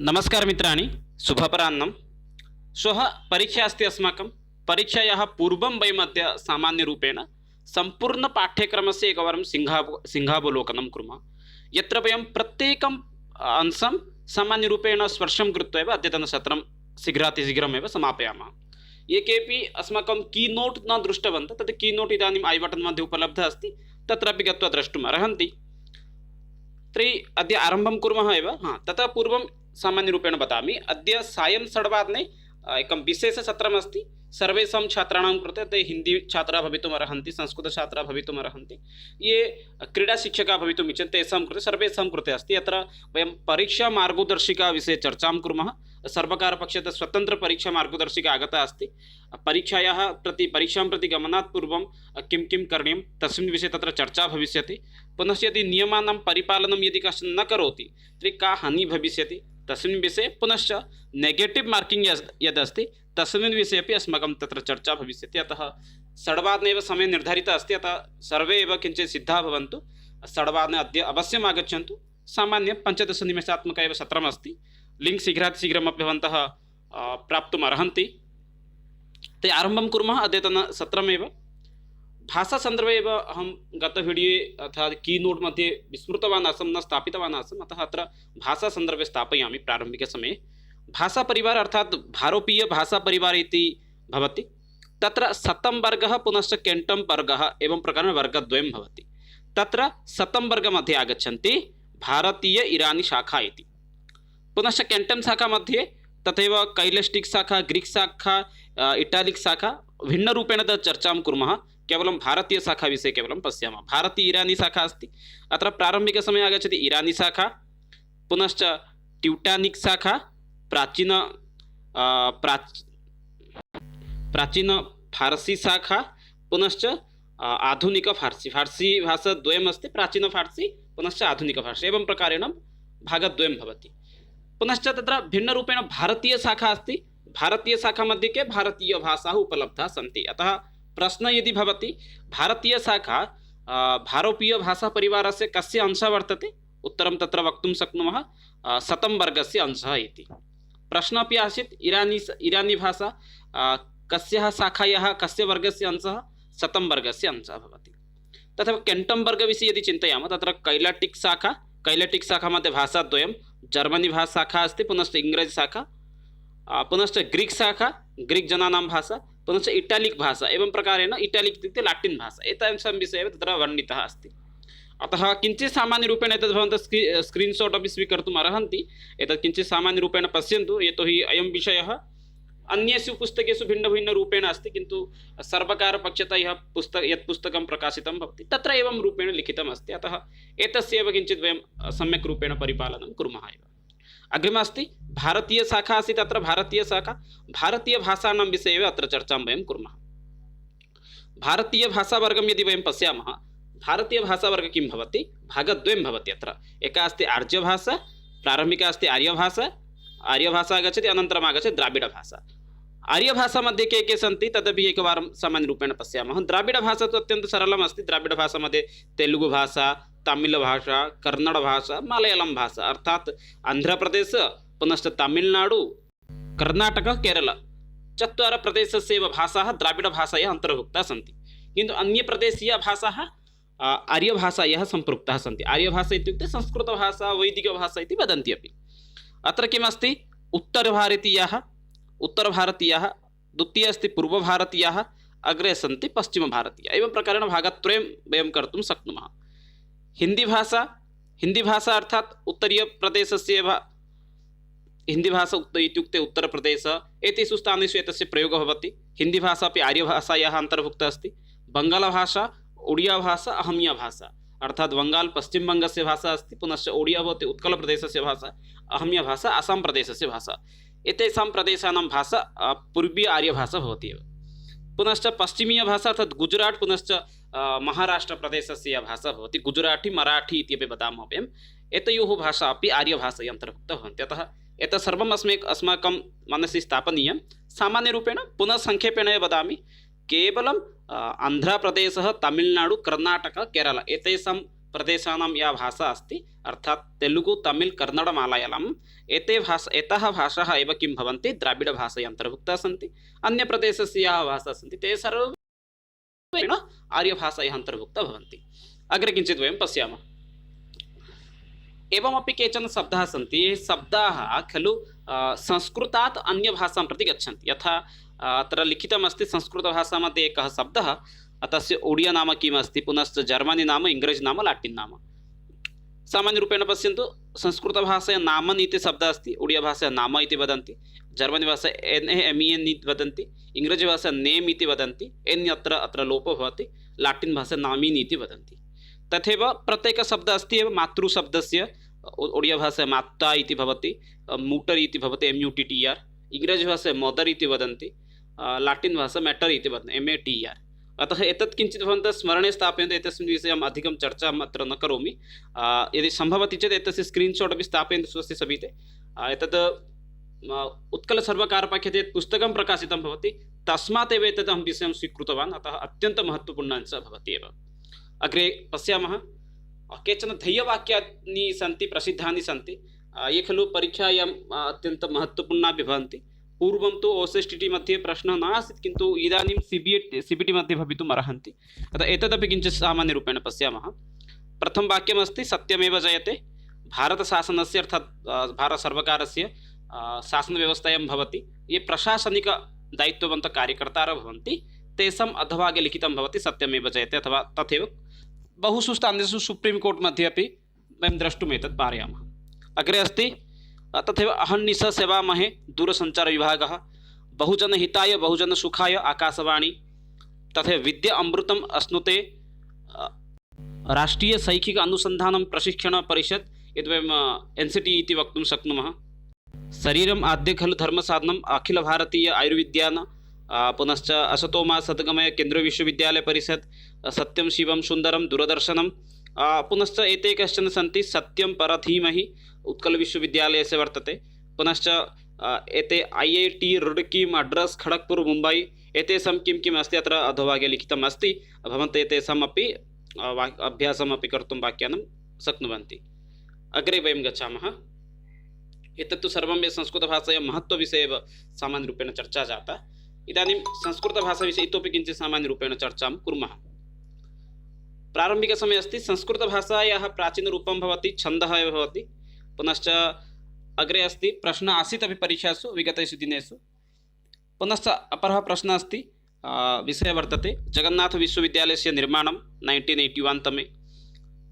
नमस्कार मित्राणि, शुभपराह्नं। श्वः परीक्षा अस्ति अस्माकं। परीक्षायाः पूर्वं वयमद्य सामान्यरूपेण सम्पूर्णपाठ्यक्रमस्य एकवारं सिंहावलोकनं कुर्मः, यत्र वयं प्रत्येकम् अंशं सामान्यरूपेण स्पर्शं कृत्वा एव अद्यतनसत्रं शीघ्रातिशीघ्रमेव समापयामः। ये केऽपि अस्माकं कीनोट् न दृष्टवन्तः, तत् कीनोट् इदानीम् ऐ बटन् मध्ये उपलब्धः अस्ति, तत्रापि गत्वा द्रष्टुम् अर्हन्ति। तर्हि अद्य आरम्भं कुर्मः एव। ततः पूर्वं सामान्यरूपेण वदामि, अद्य सायं 6:30 एकं विशेषसत्रमस्ति सर्वेषां छात्राणां कृते। ते हिन्दी छात्राः भवितुम् अर्हन्ति, संस्कृतछात्राः भवितुम् अर्हन्ति, ये क्रीडाशिक्षकाः भवितुम् इच्छन्ति तेषां कृते, सर्वेषां कृते अस्ति। अत्र वयं परीक्षामार्गदर्शिका विषये चर्चां कुर्मः। सर्वकारपक्षतः स्वतन्त्रपरीक्षामार्गदर्शिका आगता अस्ति। परीक्षां प्रति गमनात् पूर्वं किं किं करणीयं तस्मिन् विषये तत्र चर्चा भविष्यति। पुनश्च यदि नियमानां परिपालनं यदि कश्चन न करोति तर्हि का हानिः भविष्यति तस्मिन् विषये, पुनश्च नेगेटिव् मार्किङ्ग् यदस्ति तस्मिन् विषये अपि अस्माकं तत्र चर्चा भविष्यति। अतः 6:30 एव समयः निर्धारितः अस्ति। अतः सर्वे एव किञ्चित् सिद्धाः भवन्तु। 6:30 अद्य अवश्यम् आगच्छन्तु। सामान्य 15 निमेषात्मकः एव सत्रमस्ति। लिङ्क् शीघ्रातिशीघ्रमपि भवन्तः प्राप्तुम् अर्हन्ति। ते आरम्भं कुर्मः अद्यतनसत्रमेव। भाषासन्दर्भे एव अहं गतवीडियो अर्थात् कीनोट् मध्ये विस्मृतवान् आसं, न स्थापितवान् आसम्, अतः अत्र भाषासन्दर्भे स्थापयामि। प्रारम्भिकसमये भाषापरिवार अर्थात् भारोपीयभाषापरिवार इति भवति। तत्र शतं वर्गः पुनश्च केण्टं वर्गः एवं प्रकारेण वर्गद्वयं भवति। तत्र शतं वर्गमध्ये आगच्छन्ति भारतीय इरानी शाखा इति, पुनश्च केण्टं शाखा मध्ये तथैव कैलेस्टिक् शाखा, ग्रीक् शाखा, इटालिक् शाखा, भिन्नरूपेण तत् चर्चां कुर्मः। केवलं भारतीयशाखा विषये केवलं पश्यामः। भारतीय इरानी शाखा अस्ति। अत्र प्रारम्भिकसमये आगच्छति इरानी शाखा, पुनश्च ट्यूटानिक् शाखा, प्राचीन फारसी शाखा, पुनश्च आधुनिक फारसी। फारसी भाषा द्वयमस्ति, प्राचीन फारसी पुनश्च आधुनिक फारसी, एवं प्रकारेण भागद्वयं भवति। पुनश्च तत्र भिन्नरूपेण भारतीयशाखा अस्ति। भारतीयशाखा मध्ये के भारतीयभाषाः उपलब्धाः सन्ति। अतः प्रश्नः यदि भवति भारतीयशाखा भारोपीयभाषापरिवारस्य कस्य अंशः वर्तते, उत्तरं तत्र वक्तुं शक्नुमः 100 वर्गस्य अंशः इति। प्रश्नः अपि आसीत् इरानी भाषा कस्याः शाखायाः कस्य वर्गस्य अंशः, 100 वर्गस्य अंशः भवति। तथा केण्टं वर्गविषये यदि चिन्तयामः, तत्र कैलेटिक् शाखा मध्ये भाषाद्वयं, जर्मनी भाषाशाखा अस्ति, पुनश्च इङ्ग्रेजी शाखा, पुनश्च ग्रीक् शाखा, ग्रीक् जनानां भाषा, पुनश्च इटालिक् भाषा, एवं प्रकारेण इटालिक् इत्युक्ते लाटिन् भाषा। एतासां विषये तत्र वर्णितः अस्ति। अतः किञ्चित् सामान्यरूपेण एतद् भवन्तः स्क्रीन्शाट् अपि स्वीकर्तुम् अर्हन्ति। एतत् किञ्चित् सामान्यरूपेण पश्यन्तु, यतोहि अयं विषयः अन्येषु पुस्तकेषु भिन्नभिन्नरूपेण अस्ति, किन्तु सर्वकारपक्षतः यत् पुस्तकं प्रकाशितं भवति तत्र एवं रूपेण लिखितम् अस्ति। अतः एतस्य एव किञ्चित् वयं सम्यक् रूपेण परिपालनं कुर्मः एव। अग्रिमः अस्ति भारतीयशाखा अस्ति। तत्र भारतीयशाखा भारतीयभाषाणां विषये एव अत्र चर्चां वयं कुर्मः। भारतीयभाषावर्गं यदि वयं पश्यामः, भारतीयभाषावर्गः किं भवति, भागद्वयं भवति। अत्र एका अस्ति आर्यभाषा, प्रारम्भिका अस्ति आर्यभाषा, आर्यभाषा आगच्छति, अनन्तरम् आगच्छति द्राविडभाषा। आर्यभाषा मध्ये के के सन्ति तदपि एकवारं सामान्यरूपेण पश्यामः। द्राविडभाषा तु अत्यन्तं सरलम् अस्ति। द्राविडभाषा मध्ये तेलुगुभाषा, तमिळभाषा, कन्नडभाषा, मलयाळं भाषा, अर्थात् आन्ध्रप्रदेश पुनश्च तमिळ्नाडु, कर्नाटक, केरल, 4 प्रदेशस्य एव भाषाः द्राविडभाषायाः अन्तर्भुक्ताः सन्ति। किन्तु अन्यप्रदेशीयभाषाः आर्यभाषायाः सम्पृक्ताः सन्ति। आर्यभाषा इत्युक्ते संस्कृतभाषा, वैदिकभाषा इति वदन्ति अपि। अत्र किमस्ति, उत्तरभारतीयाः, द्वितीयः अस्ति पूर्वभारतीयाः, अग्रे सन्ति पश्चिमभारतीयाः। एवं प्रकारेण भागत्रयं वयं कर्तुं शक्नुमः। हिन्दीभाषा अर्थात् उत्तरीयप्रदेशस्य एव हिन्दीभाषा इत्युक्ते उत्तरप्रदेशः, एतेषु स्थानेषु एतस्य प्रयोगः भवति। हिन्दीभाषा अपि आर्यभाषायाः अन्तर्भुक्ता अस्ति। बङ्गालभाषा, ओडियाभाषा, अहमियाभाषा, अर्थात् बङ्गाल् पश्चिमबङ्गस्य भाषा अस्ति, पुनश्च ओडिया भवति उत्कलप्रदेशस्य भाषा, अहमियाभाषा आसां प्रदेशस्य भाषा। एतेषां प्रदेशानां भाषा पूर्वीय आर्यभाषा भवति एव। पुनश्च पश्चिमीयभाषा अर्थात् गुजरात् पुनश्च महाराष्ट्रप्रदेशस्य भाषा भवति। गुजराठी, मराठी इत्यपि वदामः वयम्। एतयोः भाषा अपि आर्यभाषायाः अन्तर्भुक्ताः भवन्ति। अतः एतत् सर्वम् अस्माकं मनसि स्थापनीयं। सामान्यरूपेण पुनः संक्षेपेण एव वदामि, केवलं आन्ध्रप्रदेशः, तमिळ्नाडु, कर्नाटक, केरल एतेषां प्रदेशानां या भाषा अस्ति अर्थात् तेलुगु तमिळ् कन्नड मलयालम् एताः भाषाः एव किं भवन्ति द्राविडभाषया अन्तर्भुक्ताः सन्ति। अन्यप्रदेशस्य याः भाषाः सन्ति ते सर्वेण आर्यभाषायाः अन्तर्भुक्ताः भवन्ति। अग्रे किञ्चित् वयं पश्यामः। एवमपि केचन शब्दाः सन्ति ये शब्दाः खलु संस्कृतात् अन्यभाषां प्रति गच्छन्ति। यथा अत्र लिखितमस्ति संस्कृतभाषामध्ये एकः शब्दः तस्य ओडिया नाम किम् अस्ति, पुनश्च जर्मनी नाम, इङ्ग्रेजी नाम, लाटिन् नाम। सामान्यरूपेण पश्यन्तु, संस्कृतभाषायां नामन् इति शब्दः अस्ति, ओडिया भाषायां नाम इति वदन्ति, जर्मनी भाषा NAMEN इति वदन्ति, इङ्ग्रेजी भाषा नेम् इति वदन्ति, एन् अत्र लोपो भवति, लाटिन् भाषा नामीन् इति वदन्ति। तथैव प्रत्येकशब्दः अस्ति एव मातृशब्दस्य ओडिया भाषा माता इति भवति, मूटर् इति भवति MUTTER, इङ्ग्रेजी भाषा मदर् इति वदन्ति, लाटिन् भाषा मैटर् इति वदन्ति MATER। अतः एतत् किञ्चित् भवन्तः स्मरणे स्थापयन्तु। एतस्मिन् विषये अहम् अधिकं चर्चाम् अत्र न करोमि। यदि सम्भवति चेत् एतस्य स्क्रीन्शाट् अपि स्थापयन्तु स्वस्य सविधे। एतत् उत्कलसर्वकारपक्षतः यत् पुस्तकं प्रकाशितं भवति तस्मात् एव एतत् अहं विषयं स्वीकृतवान्, अतः अत्यन्तं महत्त्वपूर्णं च भवति एव। अग्रे पश्यामः। केचन ध्येयवाक्यानि सन्ति, प्रसिद्धानि सन्ति, ये खलु परीक्षायाम् अत्यन्तं महत्त्वपूर्णाः भवन्ति। पूर्वं तु OSCT मध्ये प्रश्नः न आसीत्, किन्तु इदानीं CBT मध्ये भवितुम् अर्हन्ति। अतः एतदपि किञ्चित् सामान्यरूपेण पश्यामः। प्रथमं वाक्यमस्ति सत्यमेव जयते। भारतशासनस्य अर्थात् भारतसर्वकारस्य शासनव्यवस्थायां भवति ये प्रशासनिकदायित्ववन्तः कार्यकर्तारः भवन्ति तेषाम् अधभागे लिखितं भवति सत्यमेव जयते, अथवा तथैव बहुषु स्थानेषु सुप्रीं कोर्ट् मध्ये अपि वयं द्रष्टुम् एतत् पारयामः। अग्रे अस्ति तथैव अहर्निश सेवामहे दूरसञ्चारविभागः, बहुजनहिताय बहुजनसुखाय आकाशवाणी, तथैव विद्या अमृतम् अश्नुते राष्ट्रीयशैक्षिक अनुसन्धानं प्रशिक्षण परिषत्, यद् वयं NCT इति वक्तुं शक्नुमः। शरीरम् आद्य खलु धर्मसाधनम्, अखिलभारतीय आयुर्विज्ञान, पुनश्च असतोमा सद्गमय केन्द्रीय विश्वविद्यालय परिषत्, सत्यं शिवं सुन्दरं दूरदर्शनं, पुनश्च एते कश्चन सन्ति सत्यं परधीमहि उत्कलविश्वविद्यालयस्य वर्तते, पुनश्च एते IIT रुड्की, मड्रास्, खडगपुर, मुम्बै, एतेषां किं किम् अस्ति अत्र अधोभागे लिखितम् अस्ति। भवन्तः एतेषाम् अपि अभ्यासम् अपि कर्तुं वाक्यानं शक्नुवन्ति। अग्रे वयं गच्छामः। एतत्तु सर्वं संस्कृतभाषायाः महत्त्वविषये एव सामान्यरूपेण चर्चा जाता। इदानीं संस्कृतभाषाविषये इतोपि किञ्चित् सामान्यरूपेण चर्चां कुर्मः। प्रारम्भिकसमये अस्ति संस्कृतभाषायाः प्राचीनरूपं भवति, छन्दः एव भवति, पुनश्च अग्रे अस्ति प्रश्नः आसीत् अपि परीक्षासु विगतेषु दिनेषु। पुनश्च अपरः प्रश्नः अस्ति, विषयः वर्तते जगन्नाथविश्वविद्यालयस्य निर्माणं 1981 तमे।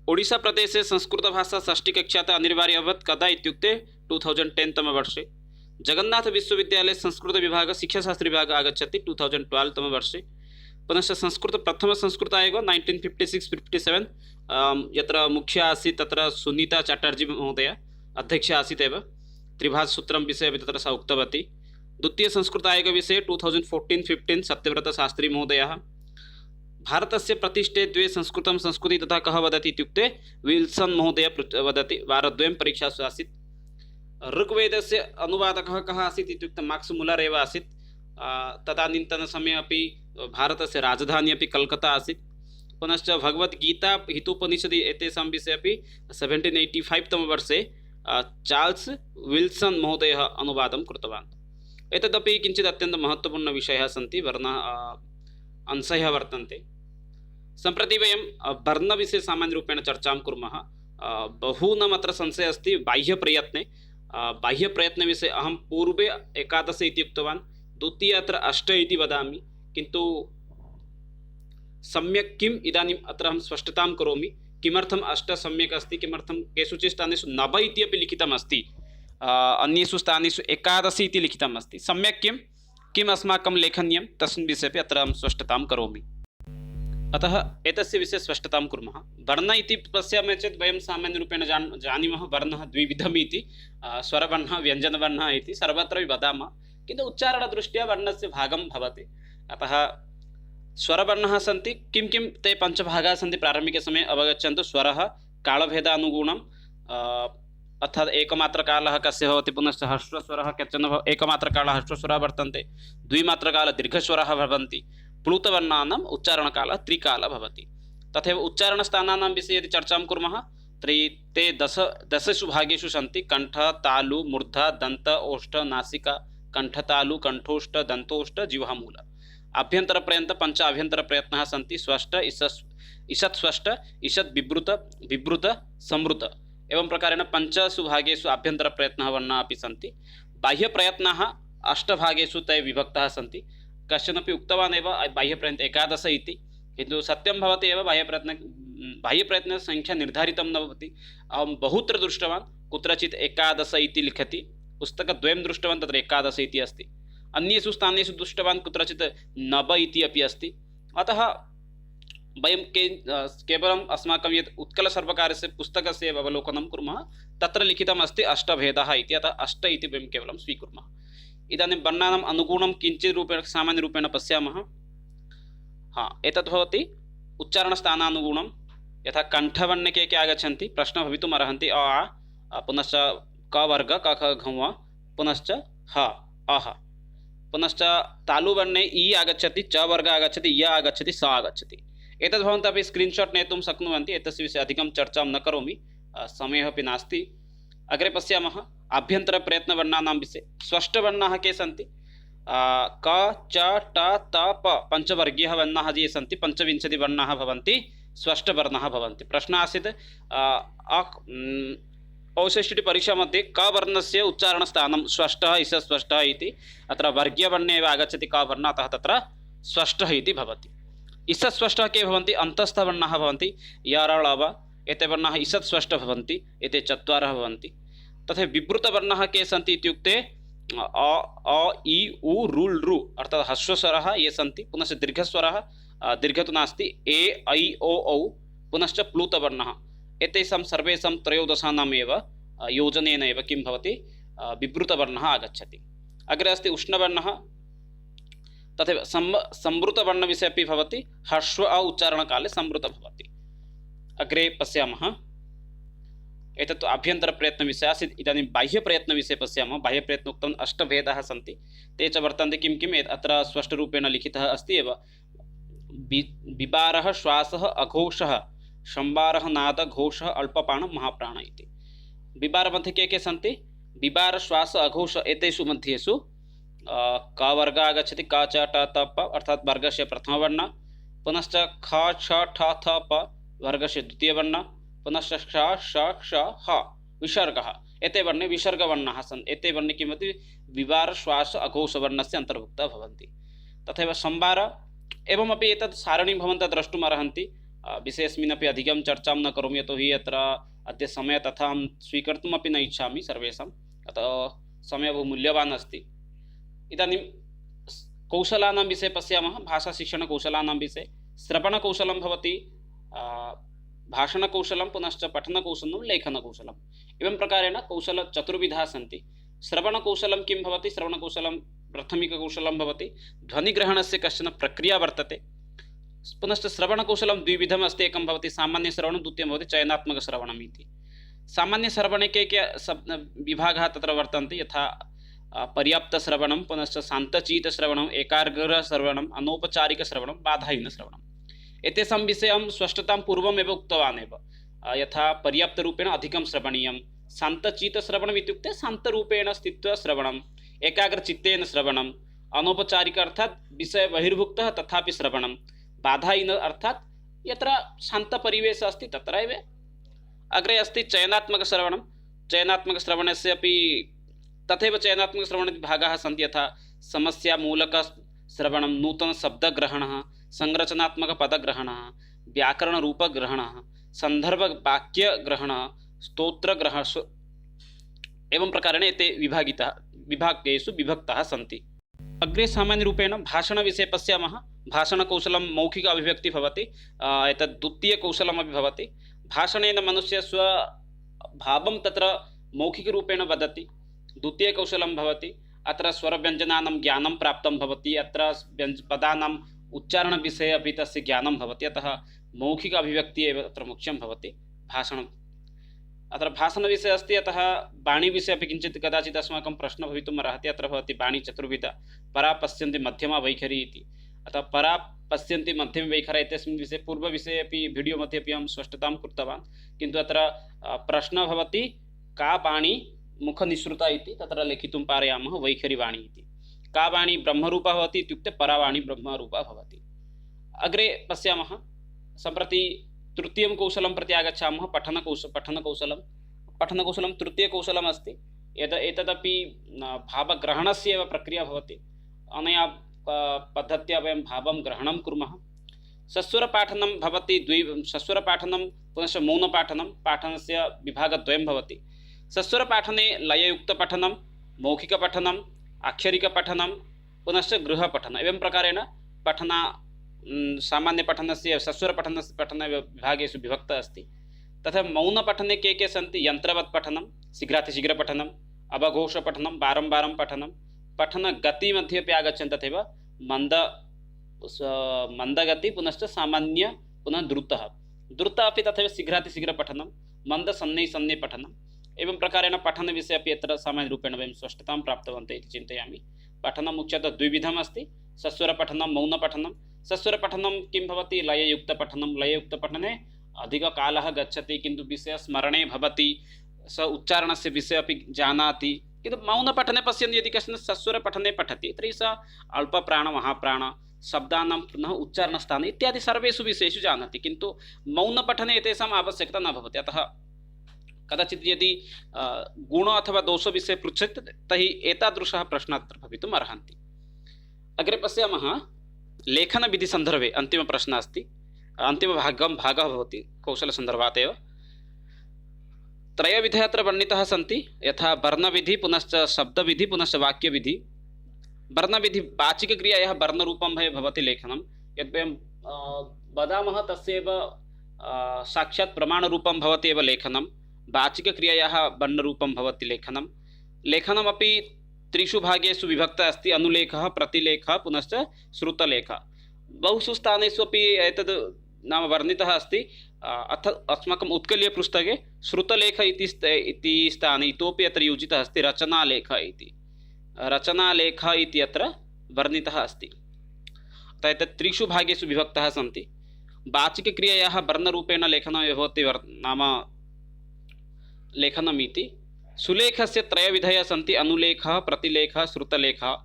ओडिशाप्रदेशे संस्कृतभाषा षष्ठीकक्षातः अनिवार्या अभवत्, कदा इत्युक्ते 2010 तमवर्षे। जगन्नाथविश्वविद्यालये संस्कृतविभागः शिक्षाशास्त्रविभागः आगच्छति 2012 तमवर्षे। पुनश्च प्रथमसंस्कृत आयोगः 1956-57, यत्र मुख्या आसीत् तत्र सुनीता चटर्जी महोदया अध्यक्षा आसीत् एव। त्रिभाषसूत्रं विषये अपि तत्र सा उक्तवती। द्वितीयसंस्कृत आयोगविषये 2014-15 सत्यव्रतशास्त्री महोदयः। भारतस्य प्रतिष्ठे द्वे संस्कृतं संस्कृति तथा कः वदति इत्युक्ते विल्सन् महोदय वदति। वारद्वयं परीक्षासु आसीत्। ऋग्वेदस्य अनुवादकः कः आसीत् इत्युक्ते मार्क्स् मुलर् एव आसीत्। तदानीन्तनसमये अपि भारतस्य राजधानी अपि कल्कत्ता आसीत्। पुनश्च भगवद्गीता हितोपनिषदि एतेषां विषये अपि 1785 तमवर्षे चार्ल्स् विल्सन् महोदयः अनुवादं कृतवान्। एतदपि किञ्चित् अत्यन्तं महत्त्वपूर्णविषयाः सन्ति, अंशः वर्तन्ते। सम्प्रति वयं वर्णविषये सामान्यरूपेण चर्चां कुर्मः। बहूनाम् अत्र संशयः अस्ति बाह्यप्रयत्ने। बाह्यप्रयत्नविषये अहं पूर्वे 11 इति उक्तवान्, द्वितीय अत्र 8 इति वदामि, किन्तु सम्यक् किम् इदानीम् अत्र अहं स्पष्टतां करोमि। किमर्थम् 8 सम्यक् अस्ति, किमर्थं केषुचित् स्थानेषु 9 इति अपि लिखितम् अस्ति, अन्येषु स्थानेषु 11 इति लिखितम् अस्ति। सम्यक् किम् अस्माकं लेखनीयं तस्मिन् विषये अपि अत्र अहं स्पष्टतां करोमि। अतः एतस्य विषये स्पष्टतां कुर्मः। वर्ण इति पश्यामः चेत् वयं सामान्यरूपेण जानीमः वर्णः द्विविधम् इति, स्वरवर्णः व्यञ्जनवर्णः इति सर्वत्र वदामः, किन्तु उच्चारणदृष्ट्या वर्णस्य भागं भवति। अतः स्वरवर्णः सन्ति, किं ते पञ्चभागाः सन्ति प्रारम्भिकसमये अवगच्छन्तु। स्वरः कालभेदानुगुणम्, अर्थात् एकमात्रकालः कस्य भवति, पुनश्च ह्रस्वस्वरः कश्चन एकमात्रकालः ह्रस्वस्वरः वर्तन्ते, द्विमात्रकालः दीर्घस्वरः भवन्ति, प्लुतवर्णानाम् उच्चारणकालः त्रिकालः भवति। तथैव उच्चारणस्थानानां विषये यदि चर्चां कुर्मः तर्हि ते दशसु भागेषु सन्ति। कण्ठ, तालु, मूर्धा, दन्त, ओष्ठ, नासिका, कण्ठतालु, कण्ठोष्ठ, दन्तोष्ठ, जिह्वामूल। आभ्यन्तरपर्यन्तं पञ्च आभ्यन्तरप्रयत्नाः सन्ति। स्वस्थ, ईषत् स्वस्थ, ईषत् विवृत, विवृत, संवृत। एवं प्रकारेण पञ्चसु भागेषु आभ्यन्तरप्रयत्नाः वर्णाः अपि सन्ति। बाह्यप्रयत्नाः अष्टभागेषु ते विभक्ताः सन्ति। कश्चनपि उक्तवान् एव बाह्यप्रयत्न एकादश इति, किन्तु सत्यं भवति एव बाह्यप्रयत्नस्य संख्या निर्धारितं न भवति। अहं बहुत्र दृष्टवान्, कुत्रचित् एकादश इति लिखति, पुस्तकद्वयं दृष्टवान् तत्र एकादश इति अस्ति। अन्येषु स्थानेषु दृष्टवान् कुत्रचित् 9 इति अपि अस्ति। अतः वयं केवलम् अस्माकं यत् उत्कलसर्वकारस्य पुस्तकस्य एव अवलोकनं कुर्मः, तत्र लिखितम् अस्ति अष्टभेदाः इति। अतः अष्ट इति वयं केवलं स्वीकुर्मः। इदानीं वर्णानाम् अनुगुणं किञ्चित् रूपेण सामान्यरूपेण पश्यामः। एतत् भवति उच्चारणस्थानानुगुणं। यथा कण्ठवर्णे के आगच्छन्ति प्रश्नः भवितुम् अर्हन्ति। अ आ, पुनश्च क वर्ग क ख घ ङ, पुनश्च ह अह। पुनश्च तालुवर्णे इ आगच्छति, च वर्ग आगच्छति, य आगच्छति, स आगच्छति। एतद् भवन्तः अपि स्क्रीन्शाट् नेतुं शक्नुवन्ति। एतस्य विषये अधिकं चर्चां न करोमि, समयः अपि नास्ति। अग्रे पश्यामः आभ्यन्तरप्रयत्नवर्णानां विषये। स्पष्टवर्णाः के सन्ति? क च ट त प पञ्चवर्गीयाः वर्णाः ये सन्ति, 25 वर्णाः भवन्ति, स्पष्टवर्णाः भवन्ति। प्रश्नः आसीत् औषष्टि परीक्षा मध्ये क वर्णस्य उच्चारणस्थानं स्पष्टः ईषत् स्पष्टः इति। अत्र वर्गीयवर्णे एव आगच्छति क वर्णः, अतः तत्र स्पष्टः इति भवति। ईषत् स्पष्टः के भवन्ति? अन्तस्थवर्णाः भवन्ति। य र ल व एते वर्णाः ईषत् स्पष्टः भवन्ति, एते 4 भवन्ति। तथा विवृतवर्णाः के सन्ति इत्युक्ते अ इ उ रुल् रु अर्थात् ह्रस्वस्वरः ये सन्ति। पुनश्च दीर्घस्वरः, दीर्घ तु नास्ति, ए ऐ ओ औ। पुनश्च प्लुतवर्णः। एतेषां सर्वेषां त्रयोदशानाम् एव योजनेन एव किं भवति? विवृतवर्णः आगच्छति। अग्रे अस्ति उष्णवर्णः। तथैव संवृतवर्णविषये अपि भवति। ह्रस्व अ उच्चारणकाले संवृतः भवति। अग्रे पश्यामः। एतत् आभ्यन्तरप्रयत्नविषयः आसीत्। इदानीं बाह्यप्रयत्नविषये पश्यामः। बाह्यप्रयत्नोक्तम् अष्टभेदाः सन्ति, ते च वर्तन्ते। किं किम्? अत्र स्पष्टरूपेण लिखितः अस्ति एव। बिबारः, श्वासः, अघोषः, संवारः, नाद, घोषः, अल्पप्राणः, महाप्राणः इति। बिबारमध्ये के सन्ति? बिबार, श्वास, अघोष एतेषु मध्येषु क वर्गः आगच्छति। क च ट त प अर्थात् वर्गस्य प्रथमवर्णः। पुनश्च ख छ ठ थ प वर्गस्य द्वितीयवर्णः। पुनश्च श श ष ह विसर्गः। एते वर्णे विसर्गवर्णाः सन्ति। एते वर्णे किं भवति? बिबार, श्वास, अघोषवर्णस्य अन्तर्भुक्ताः भवन्ति। तथैव संवार। एवमपि एतत् सारणीं भवन्तः द्रष्टुम् अर्हन्ति। विषयेऽस्मिन् अपि अधिकं चर्चां न करोमि, यतोहि अत्र अद्य समयः तथा अहं स्वीकर्तुमपि न इच्छामि सर्वेषाम्, अतः समयः बहु मूल्यवान् अस्ति। इदानीं कौशलानां विषये पश्यामः। भाषाशिक्षणकौशलानां विषये श्रवणकौशलं भवति, भाषणकौशलं, पुनश्च पठनकौशलं, लेखनकौशलम्। एवं प्रकारेण कौशलचतुर्विधाः सन्ति। श्रवणकौशलं किं भवति? श्रवणकौशलं प्राथमिककौशलं भवति। ध्वनिग्रहणस्य कश्चन प्रक्रिया वर्तते। पुनश्च श्रवणकौशलं द्विविधम् अस्ति। एकं भवति सामान्यश्रवणं, द्वितीयं भवति चयनात्मकश्रवणम् इति। सामान्यश्रवणे के विभागाः तत्र वर्तन्ते? यथा पर्याप्तश्रवणं, पुनश्च शान्तचित्तश्रवणम्, एकाग्रश्रवणम्, अनौपचारिकश्रवणं, बाधाहीनश्रवणम्। एतेषां विषये अहं स्पष्टतां पूर्वमेव उक्तवान् एव। यथा पर्याप्तरूपेण अधिकं श्रवणीयं, शान्तचित्तश्रवणम् इत्युक्ते शान्तरूपेण स्थित्वा श्रवणम्, एकाग्रचित्तेन श्रवणम्, अनौपचारिक अर्थात् विषयबहिर्भुक्तः तथापि श्रवणम्, बाधाहीन अर्थात् यत्र शान्तपरिवेशः अस्ति तत्रैव। अग्रे अस्ति चयनात्मकश्रवणं। चयनात्मकश्रवणस्य अपि तथैव चयनात्मकश्रवणे भागाः सन्ति। यथा समस्यामूलकश्रवणं, नूतनशब्दग्रहणः, संरचनात्मकपदग्रहणः, व्याकरणरूपग्रहणः, सन्दर्भवाक्यग्रहणः, स्तोत्रग्रहणः। एवं प्रकारेण एते विभागेषु विभक्ताः सन्ति। अग्रे सामान्यरूपेण भाषणविषये पश्यामः। भाषणकौशलं मौखिक अभिव्यक्तिः भवति। एतत् द्वितीयकौशलमपि भवति। भाषणेन मनुष्यः स्वभावं तत्र मौखिकरूपेण वदति। द्वितीयकौशलं भवति अत्र स्वरव्यञ्जनानां ज्ञानं प्राप्तं भवति। अत्र पदानाम् उच्चारणविषये अपि तस्य ज्ञानं भवति। अतः मौखिक अभिव्यक्तिः एव अत्र मुख्यं भवति भाषणम्। अत्र भाषणविषये अस्ति, अतः वाणीविषये अपि किञ्चित् कदाचित् अस्माकं प्रश्नः भवितुम् अर्हति। अत्र भवति वाणी चतुर्विधा, परा, पश्यन्ति, मध्यमा, वैखरी इति। अतः परा पश्यन्ति मध्यमवैखरा इत्यस्मिन् विषये पूर्वविषये अपि वीडियो मध्ये अपि अहं स्पष्टतां कृतवान्, किन्तु अत्र प्रश्नः भवति का वाणी मुखनिःसृता इति, तत्र लिखितुं पारयामः वैखरीवाणी इति। का वाणी ब्रह्मरूपा भवति इत्युक्ते परावाणी ब्रह्मरूपा भवति। अग्रे पश्यामः, सम्प्रति तृतीयं कौशलं प्रति आगच्छामः। पठनकौशलं तृतीयकौशलम् अस्ति। एतदपि भावग्रहणस्य एव प्रक्रिया भवति। अनया पद्धत्या वयं भावं ग्रहणं कुर्मः। सस्वरपाठनं भवति सस्वरपाठनं पुनश्च मौनपाठनं, पाठनस्य विभागद्वयं भवति। सस्वरपाठने लययुक्तपठनं, मौखिकपठनं, आक्षरिकपठनं, पुनश्च गृहपठनं, एवं प्रकारेण सामान्यपठनस्य सस्वरपठनस्य पठनविभागेषु विभक्तः अस्ति। तथा मौनपठने के सन्ति? यन्त्रवत् पठनं, शीघ्रातिशीघ्रपठनं, अवघोषपठनं, वारं वारं पठनं, पठनगतिमध्ये अपि आगच्छन्ति तथैव मन्दगति पुनश्च सामान्य पुनः द्रुतः अपि तथैव शीघ्रातिशीघ्रपठनं, मन्दसन्नैः पठनम्, एवं प्रकारेण पठनविषये अपि अत्र सामान्यरूपेण वयं स्पष्टतां प्राप्तवन्तः इति चिन्तयामि। पठनं मुख्यतः द्विविधम् अस्ति, सस्वरपठनं, मौनपठनं। सस्वरपठनं किं भवति? लययुक्तपठनं। लययुक्तपठने अधिककालः गच्छति, किन्तु विषयस्मरणे भवति, स उच्चारणस्य विषये अपि जानाति। किन्तु मौनपठने पश्यन्ति, यदि कश्चन सस्वरपठने पठति तर्हि सः अल्पप्राण, महाप्राण, शब्दानां पुनः उच्चारणस्थाने इत्यादि सर्वेषु विषयेषु जानाति, किन्तु मौनपठने एतेषाम् आवश्यकता न भवति। अतः कदाचित् यदि गुण अथवा दोषविषये पृच्छति तर्हि एतादृशः प्रश्नः अत्र भवितुम् अर्हन्ति। अग्रे पश्यामः, लेखनविधिसन्दर्भे अन्तिमप्रश्नः अस्ति। अन्तिमभागः भवति कौशलसन्दर्भात् एव। त्रयविधयः अत्र वर्णिताः सन्ति, यथा वर्णविधि, पुनश्च शब्दविधि, पुनश्च वाक्यविधि। वर्णविधि वाचिकक्रियायाः वर्णरूपं भवति लेखनं। यद् वयं वदामः तस्यैव साक्षात् प्रमाणरूपं भवति एव लेखनं। वाचिकक्रियायाः वर्णरूपं भवति लेखनं। लेखनमपि त्रिषु भागेषु विभक्तः अस्ति, अनुलेखः, प्रतिलेखः, पुनश्च श्रुतलेखः। बहुषु स्थानेषु अपि एतद् नाम वर्णितः अस्ति। अथ अस्माकम् उत्कलीयपुस्तके श्रुतलेख इति स्थाने इतोपि अत्र योजितः अस्ति रचनालेख इति। रचनालेख इति अत्र वर्णितः अस्ति। अतः एतत् त्रिषु भागेषु विभक्तः सन्ति। वाचिकक्रियायाः वर्णरूपेण लेखनं भवति नाम लेखनमिति। सुलेखस्य त्रयविधयः सन्ति, अनुलेखः, प्रतिलेखः, श्रुतलेखः।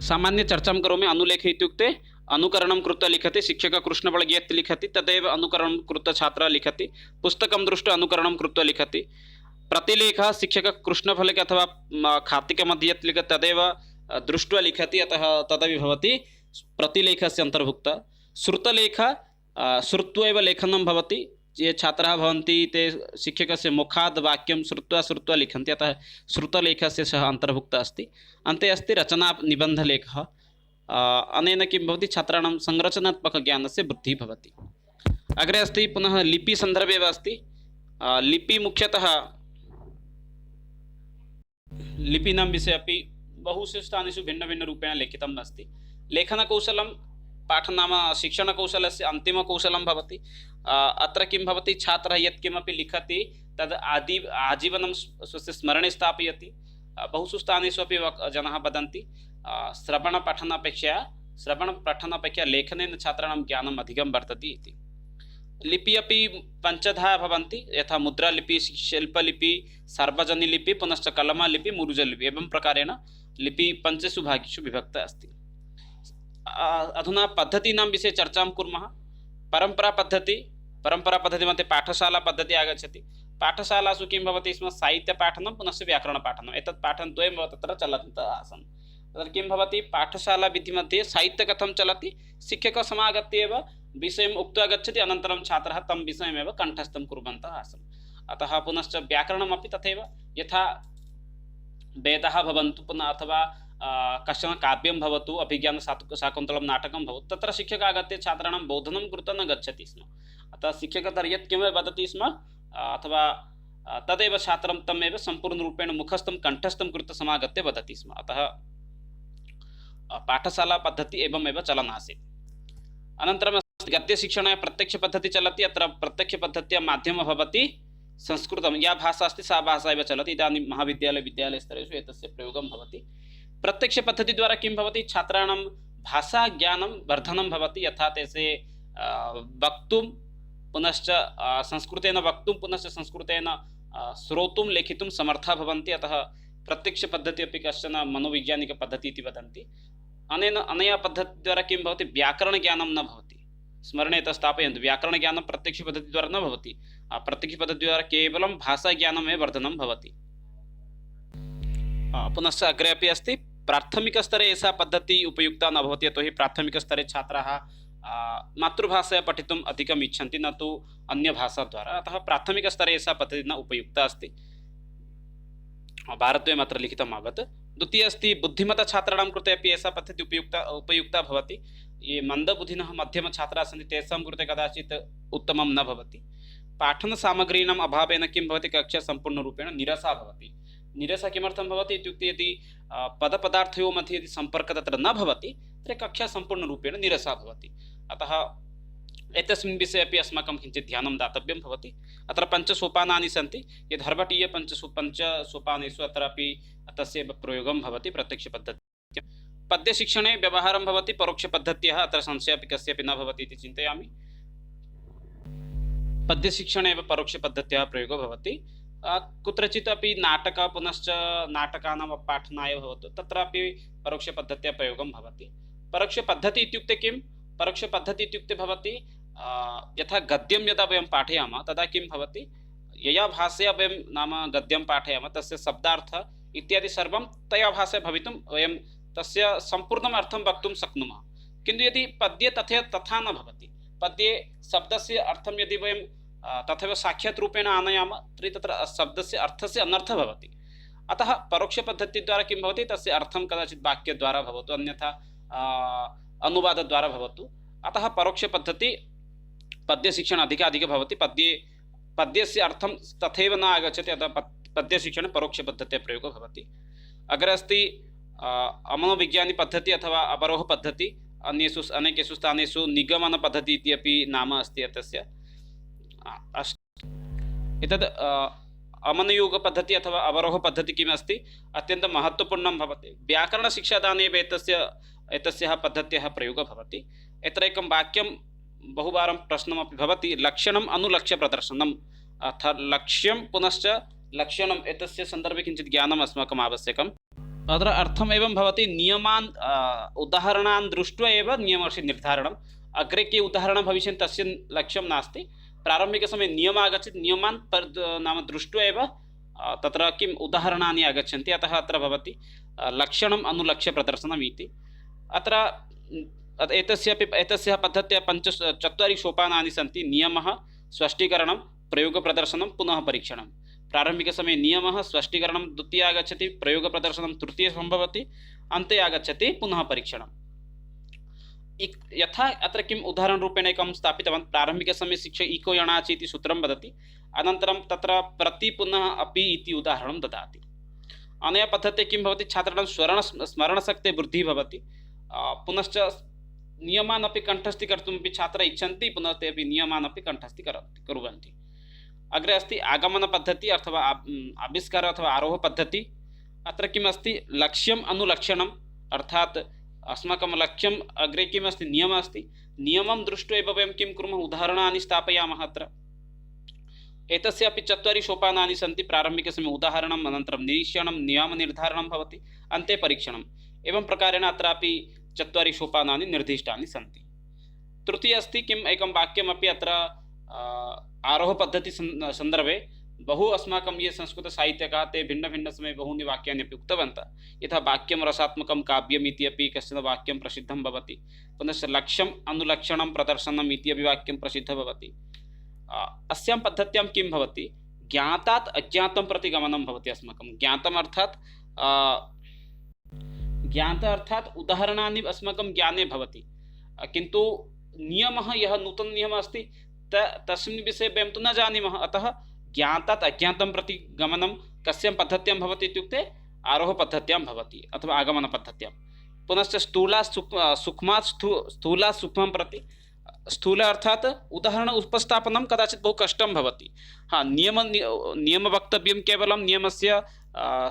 सामान्यचर्चां करोमि। अनुलेख इत्युक्ते अनुकरणं कृत्वा लिखति, शिक्षकः कृष्णफलके यत् लिखति तदेव अनुकरणं कृत्वा छात्रः लिखति, पुस्तकं दृष्ट्वा अनुकरणं कृत्वा लिखति। प्रतिलेखः शिक्षकः कृष्णफलके अथवा खातिकमध्ये यत् लिखति तदेव दृष्ट्वा लिखति, अतः तदपि भवति प्रतिलेखस्य अन्तर्भुक्तः। श्रुतलेखः श्रुत्वा एव लेखनं भवति। ये छात्राः भवन्ति ते शिक्षकस्य मुखाद् वाक्यं श्रुत्वा लिखन्ति, अतः श्रुतलेखस्य सः अन्तर्भुक्तः अस्ति। अन्ते अस्ति रचनानिबन्धलेखः। अनेन किं भवति? छात्राणां संरचनात्मकज्ञानस्य वृद्धिः भवति। अग्रे अस्ति पुनः लिपिसन्दर्भे एव अस्ति। लिपि मुख्यतः लिपीनां विषये अपि बहुषु स्थानेषु भिन्नभिन्नरूपेण लिखितम् अस्ति। लेखनकौशलं पाठ नाम शिक्षणकौशलस्य अन्तिमकौशलं भवति। अत्र किं भवति? छात्रः यत्किमपि लिखति तद् आजीवनं स्वस्य स्मरणे स्थापयति। बहुषु स्थानेषु अपि जनाः वदन्ति श्रवणपठनापेक्षया लेखनेन छात्राणां ज्ञानम् अधिकं वर्धते इति। लिपि अपि पञ्चधा भवन्ति, यथा मुद्रालिपि, शिल्पलिपि, सार्वजनिकलिपि, पुनश्च कलमलिपि, मुरुजलिपि। एवं प्रकारेण लिपि पञ्चसु भागेषु विभक्तः अस्ति। अधुना पद्धतीनां विषये चर्चां कुर्मः। परम्परापद्धतिमध्ये पाठशालापद्धतिः आगच्छति। पाठशालासु किं भवति स्म? साहित्यपाठनं पुनश्च व्याकरणपाठनम्। एतत् पाठनद्वयं तत्र चलन्तः आसन्। तत्र किं भवति? पाठशालाविधिमध्ये साहित्यं कथं चलति? शिक्षकः समागत्य एव विषयम् उक्त्वा गच्छति, अनन्तरं छात्राः तं विषयमेव कण्ठस्थं कुर्वन्तः आसन्। अतः पुनश्च व्याकरणमपि तथैव, यथा वेदाः भवन्तु पुनः अथवा कश्चन काव्यं भवतु, अभिज्ञानशाकुन्तलं नाटकं भवतु, तत्र शिक्षकः आगत्य छात्राणां बोधनं कृत्वा न गच्छति स्म। अतः शिक्षकः यत् किमपि वदति स्म अथवा तदेव छात्रं तमेव सम्पूर्णरूपेण मुखस्थं कण्ठस्थं कृत्वा समागत्य वदति स्म। अतः पाठशालापद्धतिः एवमेव चलनासीत्। अनन्तरं गद्यशिक्षणाय प्रत्यक्षपद्धतिः चलति। अत्र प्रत्यक्षपद्धत्याः माध्यमः भवति संस्कृतं। या भाषा अस्ति सा भाषा एव चलति। इदानीं महाविद्यालय विद्यालयस्तरेषु एतस्य प्रयोगं भवति। प्रत्यक्षपद्धतिद्वारा किं भवति? छात्राणां भाषाज्ञानं वर्धनं भवति, यथा तेषे वक्तुं पुनश्च संस्कृतेन वक्तुं पुनश्च संस्कृतेन श्रोतुं लेखितुं समर्थाः भवन्ति। अतः प्रत्यक्षपद्धतिः अपि कश्चन मनोवैज्ञानिकपद्धतिः इति वदन्ति। अनया पद्धतिद्वारा किं भवति, व्याकरणज्ञानं न भवति। स्मरणे तत् स्थापयन्तु, व्याकरणज्ञानं प्रत्यक्षपद्धतिद्वारा न भवति, प्रत्यक्षपद्धतिद्वारा केवलं भाषाज्ञानमेव वर्धनं भवति। पुनश्च अग्रे अपि अस्ति, प्राथमिकस्तरे एषा पद्धतिः उपयुक्ता न भवति, यतोहि प्राथमिकस्तरे छात्राः मातृभाषया पठितुम् अधिकम् इच्छन्ति, न तु अन्यभाषाद्वारा। अतः प्राथमिकस्तरे एषा पद्धतिः न उपयुक्ता अस्ति। भारतद्वयम् अत्र लिखितम् अभवत्। द्वितीय अस्ति, बुद्धिमतछात्राणां कृते अपि एषा पद्धतिः उपयुक्ता भवति। ये मन्दबुद्धिनः मध्यमछात्राः सन्ति तेषां कृते कदाचित् उत्तमं न भवति। पाठनसामग्रीणाम् अभावेन किं भवति, कक्षा सम्पूर्णरूपेण निरसा भवति। निरसा किमर्थं भवति इत्युक्ते यदि पदपदार्थयोः मध्ये यदि सम्पर्कः तत्र न भवति तर्हि कक्षा सम्पूर्णरूपेण निरसा भवति। अतः एतस्मिन् विषये अपि अस्माकं किञ्चित् ध्यानं दातव्यं भवति। अत्र पञ्चसोपानानि सन्ति, यद् हर्वटीय पञ्चसोपानेषु अत्रापि तस्य प्रयोगं भवति प्रत्यक्षपद्धत्यां। पद्यशिक्षणे व्यवहारं भवति परोक्षपद्धत्याः, अत्र संशयः अपि कस्यापि न भवति इति चिन्तयामि। पद्यशिक्षणे एव परोक्षपद्धत्याः प्रयोगो भवति। कुत्रचित् अपि नाटक पुनश्च नाटकानां पाठनाय भवतु, तत्रापि परोक्षपद्धत्याः प्रयोगं भवति। परोक्षपद्धतिः इत्युक्ते किं? परोक्षपद्धतिः इत्युक्ते भवति यथा गद्यं यदा वयं पाठयामः तदा किं भवति, यया भाषया वयं नाम गद्यं पाठयामः तस्य शब्दार्थः इत्यादि सर्वं तया भाषया भवितुं वयं तस्य सम्पूर्णम् अर्थं वक्तुं शक्नुमः। किन्तु यदि पद्ये तथा न भवति, पद्ये शब्दस्य अर्थं यदि वयं तथैव साक्षात् रूपेण आनयामः तर्हि तत्र शब्दस्य अर्थस्य अनर्थः भवति। अतः परोक्षपद्धतिद्वारा किं भवति, तस्य अर्थं कदाचित् वाक्यद्वारा भवतु, अन्यथा अनुवादद्वारा भवतु। अतः परोक्षपद्धति पद्यशिक्षणे अधिकाधिकं भवति। पद्यस्य अर्थं तथैव न आगच्छति, अतः पद्यशिक्षणे परोक्षपद्धतेः प्रयोगो भवति। अग्रे अस्ति अमनोविज्ञानिपद्धतिः अथवा अवरोहपद्धतिः। अन्येषु अनेकेषु स्थानेषु निगमनपद्धतिः इति अपि नाम अस्ति एतस्य। एतद् अमनयोगपद्धतिः अथवा अवरोहपद्धतिः किम् अस्ति, अत्यन्तं महत्त्वपूर्णं भवति। व्याकरणशिक्षादाने एव एतस्याः पद्धत्याः प्रयोगः भवति। यत्र एकं वाक्यं बहुवारं प्रश्नमपि भवति, लक्षणम् अनुलक्ष्यप्रदर्शनम्, अर्थात् लक्ष्यं पुनश्च लक्षणम्, एतस्य सन्दर्भे किञ्चित् ज्ञानम् अस्माकम् आवश्यकम्। अत्र अर्थम् एवं भवति, नियमान् उदाहरणान् दृष्ट्वा एव नियमस्य निर्धारणम्। अग्रे के उदाहरणं भविष्यन्ति तस्य लक्ष्यं नास्ति, प्रारम्भिकसमये नियमः आगच्छति, नियमान् नाम दृष्ट्वा एव तत्र किम् उदाहरणानि आगच्छन्ति। अतः अत्र भवति लक्षणम् अनुलक्ष्यप्रदर्शनम् इति। अत्र एतस्याः पद्धत्याः चत्वारि सोपानानि सन्ति। नियमः, स्पष्टीकरणं, प्रयोगप्रदर्शनं, पुनः परीक्षणं। प्रारम्भिकसमये नियमः, स्पष्टीकरणं द्वितीय आगच्छति, प्रयोगप्रदर्शनं तृतीय सम्भवति, अन्ते आगच्छति पुनः परीक्षणं। यथा अत्र किम् उदाहरणरूपेण एकं स्थापितवान्, प्रारम्भिकसमये शिक्षक इको यणाचि इति सूत्रं वदति, अनन्तरं तत्र प्रति पुनः अपि इति उदाहरणं ददाति। अनया पद्धत्या किं भवति, छात्राणां स्मरणशक्तेः वृद्धिः भवति। पुनश्च नियमान् अपि कण्ठस्थीकर्तुमपि छात्राः इच्छन्ति, पुनः ते अपि नियमान् अपि कुर्वन्ति। अग्रे अस्ति आगमनपद्धतिः अथवा आविष्कार अथवा आरोहपद्धतिः। अत्र किम् अस्ति, लक्ष्यम् अनुलक्षणम्, अर्थात् अस्माकं लक्ष्यम् अग्रे किम् अस्ति, नियमः अस्ति, नियमं दृष्ट्वा एव वयं किं कुर्मः, उदाहरणानि स्थापयामः। अत्र एतस्यापि चत्वारि सोपानानि सन्ति। प्रारम्भिकसमये उदाहरणम्, अनन्तरं निरीक्षणं, नियमनिर्धारणं भवति, अन्ते परीक्षणम्। एवं प्रकारेण अत्रापि चत्वारि सोपानानि निर्दिष्टानि सन्ति। तृतीय अस्ति किम्, एकं वाक्यमपि अत्र आरोहपद्धति सन्दर्भे बहु अस्माकं ये संस्कृतसाहित्यकाः ते भिन्नभिन्नसमये बहूनि वाक्यानि अपि उक्तवन्तः। यथा वाक्यं रसात्मकं काव्यम् इति अपि कश्चन वाक्यं प्रसिद्धं भवति, पुनश्च लक्ष्यम् अनुलक्षणं प्रदर्शनम् इति अपि वाक्यं प्रसिद्धं भवति। अस्यां पद्धत्यां किं भवति, ज्ञातात् अज्ञातं प्रति गमनं भवति अस्माकं। ज्ञातम् अर्थात् उदाहरणानि अस्माकं ज्ञाने भवति, किन्तु नियमः यः नूतननियमः अस्ति तस्मिन् विषये वयं तु न जानीमः। अतः ज्ञातात् अज्ञातं प्रति गमनं कस्यां पद्धत्यां भवति इत्युक्ते आरोहपद्धत्यां भवति अथवा आगमनपद्धत्यां। पुनश्च सूक्ष्मात् सूक्ष्मं प्रति, स्थूल अर्थात् उदाहरण उपस्थापनं कदाचित् बहु कष्टं भवति। नियम वक्तव्यं, केवलं नियमस्य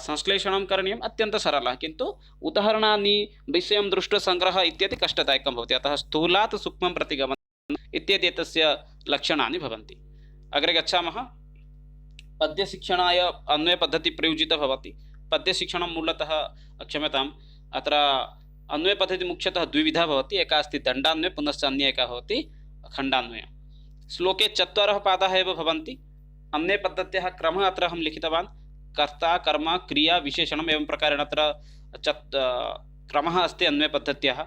संश्लेषणं करणीयम् अत्यन्तं सरलः, किन्तु उदाहरणानि विषयं दृष्ट्वा सङ्ग्रहः इत्यादि कष्टदायकं भवति। अतः स्थूलात् सूक्ष्मं प्रति गमनम् इत्यादि एतस्य लक्षणानि भवन्ति। अग्रे गच्छामः। पद्यशिक्षणाय अन्वयपद्धतिः प्रयुज्यता भवति। पद्यशिक्षणं मूलतः क्षम्यताम्, अत्र अन्वयपद्धतिः मुख्यतः द्विविधा भवति। एका अस्ति दण्डान्वयः, पुनश्च अन्या एका भवति खण्डान्वयः। श्लोके 4 पादाः एव भवन्ति। अन्वयपद्धत्याः क्रमः अत्र अहं लिखितवान्। कर्ता, कर्म, क्रिया, विशेषणम् एवं प्रकारेण अत्र क्रमः अस्ति अन्वयपद्धत्याः।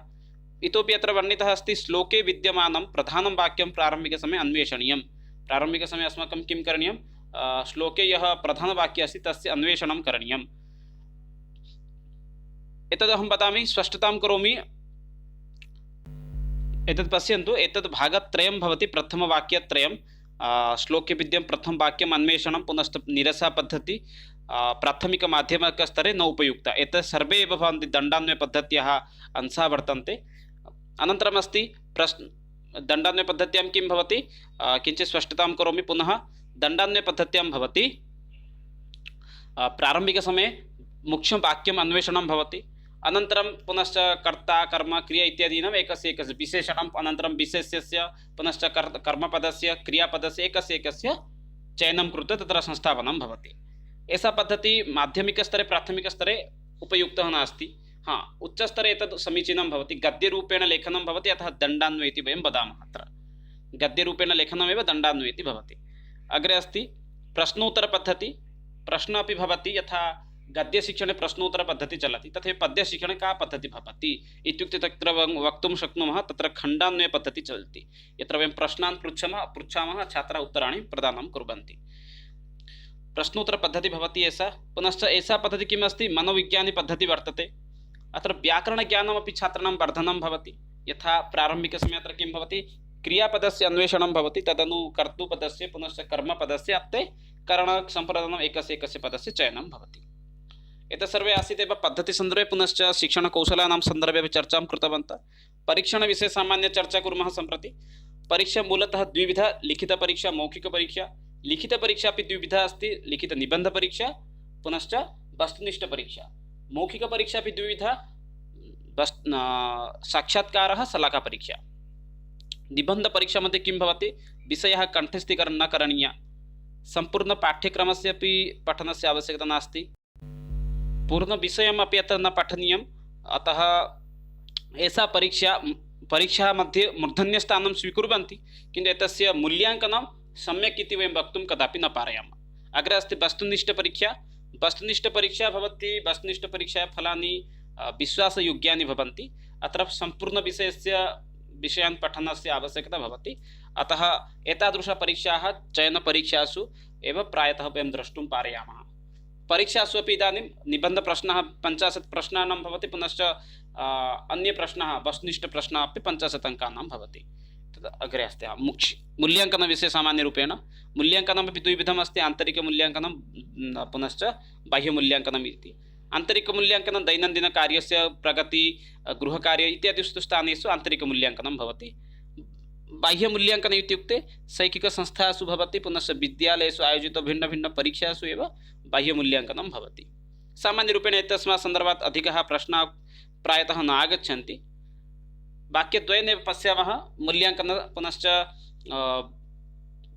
इतोपि अत्र वर्णितः अस्ति श्लोके विद्यमानं प्रधानं वाक्यं प्रारम्भिकसमये अन्वेषणीयं। प्रारम्भिकसमये अस्माकं किं करणीयं? श्लोके यः प्रधानवाक्यम् अस्ति तस्य अन्वेषणं करणीयम्। एतदहं वदामि, स्पष्टतां करोमि। एतत् पश्यन्तु, एतत् भागत्रयं भवति। प्रथमवाक्यत्रयं श्लोके विद्यं प्रथमवाक्यम् अन्वेषणं, पुनश्च निरसापद्धति प्राथमिकमाध्यमिकस्तरे न उपयुक्ता। एतत् सर्वे एव भवन्ति दण्डान्वयपद्धत्याः अंशाः वर्तन्ते। अनन्तरम् अस्ति दण्डान्वयपद्धत्यां किं भवति? किञ्चित् स्पष्टतां करोमि पुनः। दण्डान्वयपद्धत्यां भवति प्रारम्भिकसमये मुख्यं वाक्यम् अन्वेषणं भवति। अनन्तरं पुनश्च कर्ता, कर्म, क्रिया इत्यादीनाम् एकस्य विशेषणम्, अनन्तरं विशेष्यस्य, पुनश्च कर्मपदस्य, क्रियापदस्य एकस्य चयनं कृत्वा तत्र संस्थापनं भवति। एषा पद्धतिः माध्यमिकस्तरे प्राथमिकस्तरे उपयुक्तः नास्ति। उच्चस्तरे एतत् समीचीनं भवति। गद्यरूपेण लेखनं भवति, अतः दण्डान्वयः इति वयं वदामः। अत्र गद्यरूपेण लेखनमेव दण्डान्वयः इति भवति। अग्रे अस्ति प्रश्नोत्तरपद्धतिः। प्रश्नः अपि भवति। यथा गद्यशिक्षणे प्रश्नोत्तरपद्धतिः चलति, तथैव पद्यशिक्षणे का पद्धतिः भवति इत्युक्ते तत्र वक्तुं शक्नुमः तत्र खण्डान्वयपद्धतिः चलति, यत्र वयं प्रश्नान् पृच्छामः, छात्राः उत्तराणि प्रदानं कुर्वन्ति। प्रश्नोत्तरपद्धतिः भवति एषा। पुनश्च एषा पद्धतिः किम् अस्ति? मनोविज्ञानिपद्धतिः वर्तते। अत्र व्याकरणज्ञानमपि छात्राणां वर्धनं भवति। यथा प्रारम्भिकसमये अत्र किं भवति? क्रियापदस्य अन्वेषणं भवति, तदनु कर्तृपदस्य, पुनश्च कर्मपदस्य अन्ते करणसम्प्रदानम् एकस्य पदस्य चयनं भवति। एतत् सर्वे आसीत् एव पद्धतिसन्दर्भे, पुनश्च शिक्षणकौशलानां सन्दर्भे अपि चर्चां कृतवन्तः। परीक्षणविषये सामान्यचर्चा कुर्मः सम्प्रति। परीक्षा मूलतः द्विविधा, लिखितपरीक्षा, मौखिकपरीक्षा। लिखितपरीक्षा अपि द्विविधा अस्ति, लिखितनिबन्धपरीक्षा पुनश्च वस्तुनिष्ठपरीक्षा। मौखिकपरीक्षा अपि द्विविधा, साक्षात्कारः, शलाकापरीक्षा। निबन्धपरीक्षा मध्ये किं भवति? विषयः कण्ठस्थीकरणं न करणीयः। सम्पूर्णपाठ्यक्रमस्य अपि पठनस्य आवश्यकता नास्ति। पूर्णविषयमपि अत्र न पठनीयम्। अतः एषा परीक्षा मध्ये मूर्धन्यस्थानं स्वीकुर्वन्ति, किन्तु एतस्य मूल्याङ्कनं सम्यक् इति वयं वक्तुं कदापि न पारयामः। अग्रे अस्ति वस्तुनिष्ठपरीक्षा। वस्तुनिष्ठपरीक्षा भवति। वस्तुनिष्ठपरीक्षायाः फलानि विश्वासयोग्यानि भवन्ति। अत्र सम्पूर्णविषयस्य विषयान् पठनस्य आवश्यकता भवति। अतः एतादृशपरीक्षाः चयनपरीक्षासु एव प्रायतः वयं द्रष्टुं पारयामः। परीक्षासु अपि इदानीं निबन्धप्रश्नः 50 प्रश्नानां भवति, पुनश्च अन्यप्रश्नः वस्तुनिष्ठप्रश्नः अपि 50 अङ्कानां भवति। तद् अग्रे अस्ति। मूल्याङ्कनविषये सामान्यरूपेण मूल्याङ्कनमपि द्विविधम् अस्ति, आन्तरिकमूल्याङ्कनं पुनश्च बाह्यमूल्याङ्कनम् इति। आन्तरिकमूल्याङ्कनं दैनन्दिनकार्यस्य प्रगति, गृहकार्य इत्यादिषु स्थानेषु आन्तरिकमूल्याङ्कनं भवति। बाह्यमूल्याङ्कनम् इत्युक्ते शैक्षिकसंस्थासु भवति, पुनश्च विद्यालयेषु आयोजित भिन्नभिन्नपरीक्षासु एव बाह्यमूल्याङ्कनं भवति। सामान्यरूपेण एतस्मात् सन्दर्भात् अधिकाः प्रश्नाः प्रायतः न आगच्छन्ति। वाक्यद्वयेनैव पश्यामः मूल्याङ्कन पुनश्च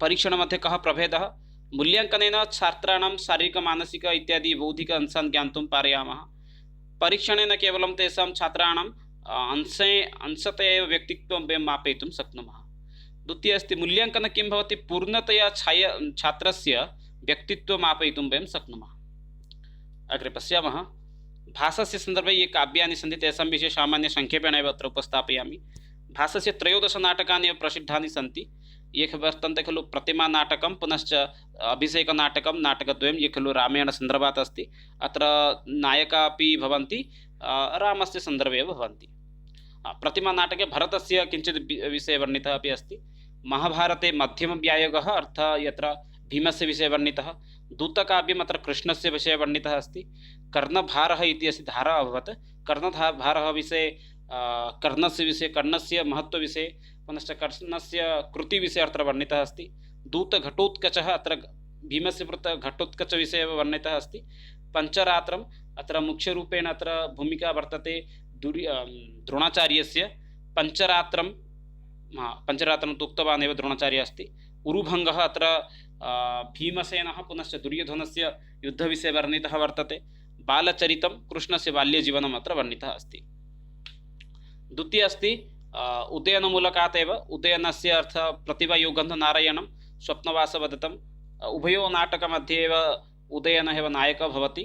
परीक्षणमध्ये कः प्रभेदः। मूल्याङ्कनेन छात्राणां शारीरिकमानसिक इत्यादि बौद्धिक अंशान् ज्ञातुं पारयामः। परीक्षणेन केवलं तेषां छात्राणाम् अंशतः एव व्यक्तित्वं वयं मापयितुं शक्नुमः। द्वितीयः अस्ति मूल्याङ्कनं किं भवति? पूर्णतया छात्रस्य व्यक्तित्वं मापयितुं वयं शक्नुमः। अग्रे पश्यामः। भाषस्य सन्दर्भे ये काव्यानि सन्ति तेषां विषये सामान्यसङ्क्षेपेण एव अत्र उपस्थापयामि। भाषस्य 13 नाटकानि एव प्रसिद्धानि सन्ति। ये वर्तन्ते खलु प्रतिमानाटकं, पुनश्च अभिषेकनाटकं, नाटकद्वयं, ये खलु रामायणसन्दर्भात् अस्ति। अत्र नायकाः अपि भवन्ति, रामस्य सन्दर्भे एव भवन्ति। प्रतिमानाटके भरतस्य किञ्चित् विषये वर्णितः अपि अस्ति। महाभारते मध्यमव्यायोगः अर्थः यत्र भीमस्य विषये वर्णितः। दूतकाव्यम् अत्र कृष्णस्य विषये वर्णितः अस्ति। कर्णभारः इति अस्य धारा अभवत्। कर्णभारः विषये कर्णस्य विषये, कर्णस्य महत्त्वविषये, पुनश्च कर्णस्य कृतिविषये अत्र वर्णितः अस्ति। दूतघटोत्कचः, अत्र भीमस्य पुत्रः घटोत्कचविषये एव वर्णितः अस्ति। पञ्चरात्रम् अत्र मुख्यरूपेण अत्र भूमिका वर्तते द्रोणाचार्यस्य। पञ्चरात्रं पञ्चरात्रं तु उक्तवान् एव द्रोणाचार्यः अस्ति। उरुभङ्गः अत्र भीमसेनः पुनश्च दुर्योधनस्य युद्धविषये वर्णितः वर्तते। बालचरितं कृष्णस्य बाल्यजीवनम् अत्र वर्णितः अस्ति। द्वितीय अस्ति उदयनमूलकात् एव। उदयनस्य अर्थः प्रतिभायोगन्धनारायणं स्वप्नवासवदतम्। उभयो नाटकमध्ये एव उदयनः एव नायकः भवति।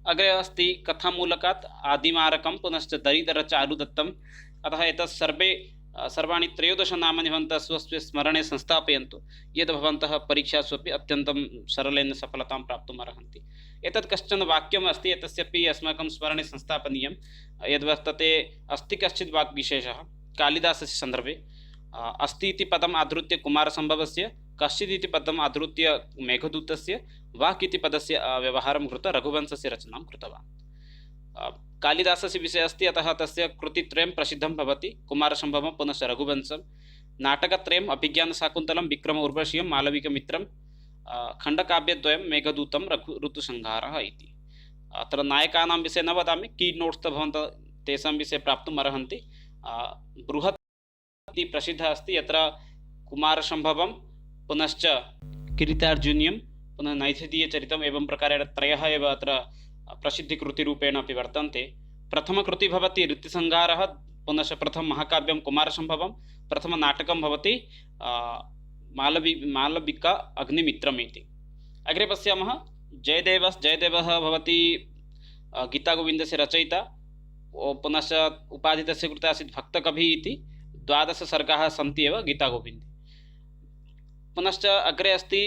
अग्रे अस्ति कथामूलकात् आदिमारकं पुनश्च दरिद्रचारुदत्तम्। अतः एतत् सर्वाणि 13 नामानि भवन्तः स्वस्व स्मरणे संस्थापयन्तु, यद् भवन्तः परीक्षासु अपि अत्यन्तं सरलेन सफलतां प्राप्तुम् अर्हन्ति। एतत् कश्चन वाक्यम् अस्ति, एतस्यापि अस्माकं स्मरणे संस्थापनीयं। यद्वर्तते अस्ति कश्चित् वाक्विशेषः कालिदासस्य सन्दर्भे। अस्ति इति पदम् आधृत्य कुमारसम्भवस्य, कश्चित् इति पदम् आधृत्य मेघदूतस्य, वाक् इति पदस्य व्यवहारं कृत्वा रघुवंशस्य रचनां कृतवान्। कालिदासस्य विषयः अस्ति, अतः तस्य कृतित्रयं प्रसिद्धं भवति। कुमारसम्भवं पुनश्च रघुवंशं। नाटकत्रयम् अभिज्ञानशाकुन्तलं, विक्रम उर्वशीयं, मालविकमित्रं, खण्डकाव्यद्वयं मेघदूतं, ऋतुसंहारः इति। अत्र नायकानां विषये न वदामि, की नोट्स् भवन्तः तेषां विषये प्राप्तुम् अर्हन्ति। बृहत् इति प्रसिद्धः अस्ति, यत्र कुमारसम्भवं पुनश्च किरीटार्जुनीयं पुनः नैषधीयचरितम् एवं प्रकारेण त्रयः एव अत्र प्रसिद्धिकृतिरूपेण अपि वर्तन्ते। प्रथमकृति भवति ऋतुसंहारः, पुनश्च प्रथममहाकाव्यं कुमारसम्भवं, प्रथमनाटकं भवति मालविका अग्निमित्रम् इति। अग्रे पश्यामः जयदेवः भवति गीतागोविन्दस्य रचयिता, पुनश्च उपाधि तस्य कृते आसीत् भक्तकविः इति। 12 सर्गाः सन्ति एव गीतागोविन्दे। पुनश्च अग्रे अस्ति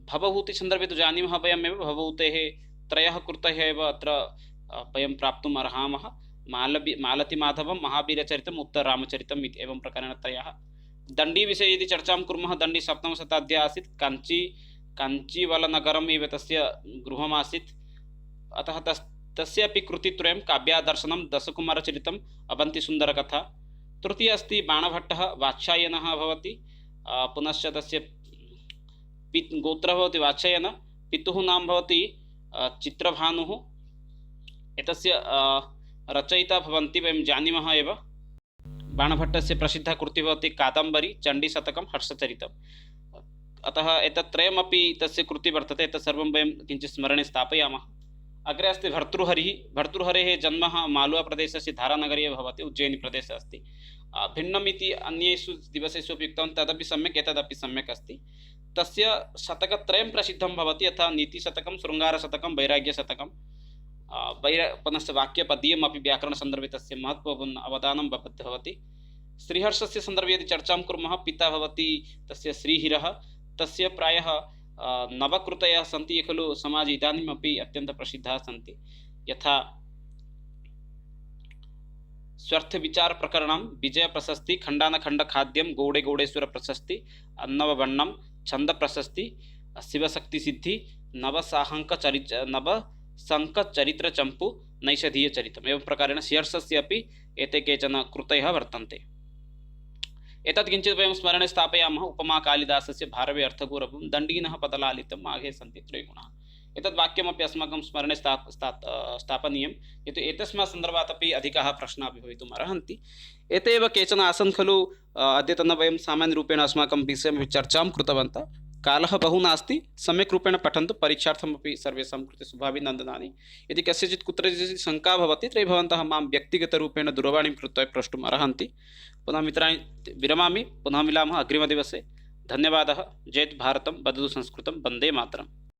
भवभूतिसन्दर्भे तु जानीमः वयमेव। भवभूतेः 3 कृतयः एव अत्र वयं प्राप्तुम् अर्हामः। मालतीमाधवं, महावीरचरितम्, उत्तररामचरितम् इति एवं प्रकारेण 3। दण्डीविषये यदि चर्चां कुर्मः, दण्डी 7मः शताब्दे आसीत्। काञ्चीवलनगरम् एव तस्य गृहमासीत्। अतः तस्यापि कृतित्रयं काव्यादर्शनं, दशकुमारचरितम्, अवन्तिसुन्दरकथा। तृतीय अस्ति बाणभट्टः, वात्स्यायनः भवति। पुनश्च तस्य गोत्रः भवति वात्स्यायन, पितुः नाम भवति चित्रभानुः। एतस्य रचयिता भवन्ति वयं जानीमः एव। बाणभट्टस्य प्रसिद्धा कृतिः भवति कादम्बरी, चण्डीशतकं, हर्षचरितम्। अतः एतत् त्रयमपि तस्य कृतिः वर्तते। एतत् सर्वं वयं किञ्चित् स्मरणे स्थापयामः। अग्रे अस्ति भर्तृहरेः जन्म मालवाप्रदेशस्य धारानगरे भवति, उज्जयिनीप्रदेशः अस्ति। भिन्नम् इति अन्येषु दिवसेषु अपि उक्तवान्, तदपि सम्यक्, एतदपि सम्यक् अस्ति। तस्य शतकत्रयं प्रसिद्धं भवति, यथा नीतिशतकं, शृङ्गारशतकं, वैराग्यशतकं। पुनश्च वाक्यपदीयम् अपि व्याकरणसन्दर्भे तस्य महत्त्वपूर्ण अवदानं भवति। श्रीहर्षस्य सन्दर्भे यदि चर्चां कुर्मः, पिता भवति तस्य श्रीहरिः। तस्य प्रायः 9 कृतयः सन्ति, ये खलु समाजे इदानीमपि अत्यन्तप्रसिद्धाः सन्ति। यथा स्वार्थविचारप्रकरणं, विजयप्रशस्ति, खण्डानखण्डखाद्यं, गौडेश्वर प्रशस्ति, अन्नववर्णं, छन्दप्रशस्ति, शिवशक्तिसिद्धि, नवशङ्खचरित्रचम्पु, नैषधीयचरितम्। एवं प्रकारेण श्रीहर्षस्य अपि एते केचन कृतयः वर्तन्ते। एतत् किञ्चित् वयं स्मरणे स्थापयामः। उपमा कालिदासस्य, भारवे अर्थगौरवं, दण्डीनः पदलालितं, माघे सन्ति त्रयगुणाः। एतद् वाक्यमपि अस्माकं स्मरणे स्थापनीयं, यतो एतस्मात् सन्दर्भात् अपि अधिकाः प्रश्नाः अपि भवितुम् अर्हन्ति। एते एव केचन आसन् खलु। अद्यतन वयं सामान्यरूपेण अस्माकं विषयमपि चर्चां कृतवन्तः। कालः बहु नास्ति, सम्यक् रूपेण पठन्तु। परीक्षार्थमपि सर्वेषां कृते शुभाभिनन्दनानि। यदि कस्यचित् कुत्रचित् शङ्का भवति तर्हि भवन्तः मां व्यक्तिगतरूपेण दूरवाणीं कृत्वा प्रष्टुम् अर्हन्ति। पुनः मित्राणि विरमामि, पुनः मिलामः अग्रिमदिवसे। धन्यवादः। जयत् भारतं, वदतु संस्कृतं, वन्दे मातरम्।